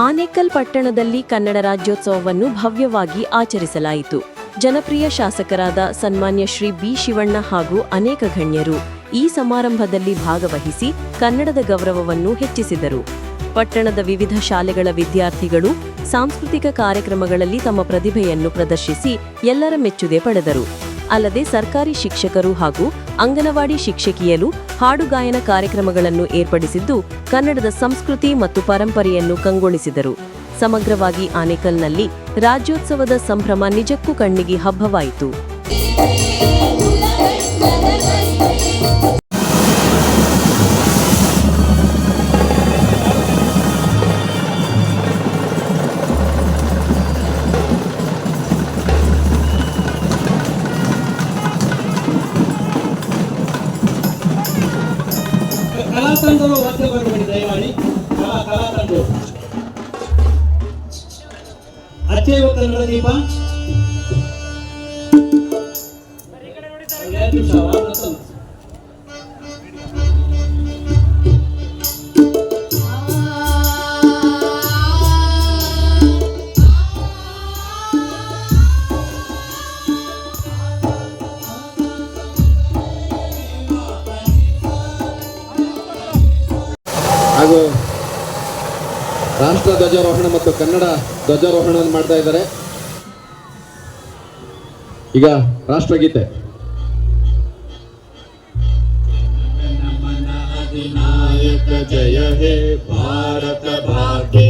ಆನೇಕಲ್ ಪಟ್ಟಣದಲ್ಲಿ ಕನ್ನಡ ರಾಜ್ಯೋತ್ಸವವನ್ನು ಭವ್ಯವಾಗಿ ಆಚರಿಸಲಾಯಿತು. ಜನಪ್ರಿಯ ಶಾಸಕರಾದ ಸನ್ಮಾನ್ಯ ಶ್ರೀ ಬಿ ಶಿವಣ್ಣ ಹಾಗೂ ಅನೇಕ ಗಣ್ಯರು ಈ ಸಮಾರಂಭದಲ್ಲಿ ಭಾಗವಹಿಸಿ ಕನ್ನಡದ ಗೌರವವನ್ನು ಹೆಚ್ಚಿಸಿದರು. ಪಟ್ಟಣದ ವಿವಿಧ ಶಾಲೆಗಳ ವಿದ್ಯಾರ್ಥಿಗಳು ಸಾಂಸ್ಕೃತಿಕ ಕಾರ್ಯಕ್ರಮಗಳಲ್ಲಿ ತಮ್ಮ ಪ್ರತಿಭೆಯನ್ನು ಪ್ರದರ್ಶಿಸಿ ಎಲ್ಲರ ಮೆಚ್ಚುಗೆ ಪಡೆದರು. ಅಲ್ಲದೆ ಸರ್ಕಾರಿ ಶಿಕ್ಷಕರು ಹಾಗೂ ಅಂಗನವಾಡಿ ಶಿಕ್ಷಕಿಯರು ಹಾಡುಗಾಯನ ಕಾರ್ಯಕ್ರಮಗಳನ್ನು ಏರ್ಪಡಿಸಿದ್ದು ಕನ್ನಡದ ಸಂಸ್ಕೃತಿ ಮತ್ತು ಪರಂಪರೆಯನ್ನು ಕಂಗೊಳಿಸಿದರು. ಸಮಗ್ರವಾಗಿ ಆನೇಕಲ್ನಲ್ಲಿ ರಾಜ್ಯೋತ್ಸವದ ಸಂಭ್ರಮ ನಿಜಕ್ಕೂ ಕಣ್ಣಿಗೆ ಹಬ್ಬವಾಯಿತು. ಕಲಾತಂಡರು ವಾದ್ಯ ಬರಬೇಡಿ ದಯಮಾಡಿ. ಕಲಾತಂಡರು ಅಚ್ಚೇವ ಕನ್ನಡ ದೀಪ ಹಾಗೂ ರಾಷ್ಟ್ರ ಧ್ವಜಾರೋಹಣ ಮತ್ತು ಕನ್ನಡ ಧ್ವಜಾರೋಹಣ ಮಾಡ್ತಾ ಇದ್ದಾರೆ. ಈಗ ರಾಷ್ಟ್ರಗೀತೆ. ಅಧಿನಾಯಕ ಜಯ ಹೇ ಭಾರತ ಭಾಗ್ಯ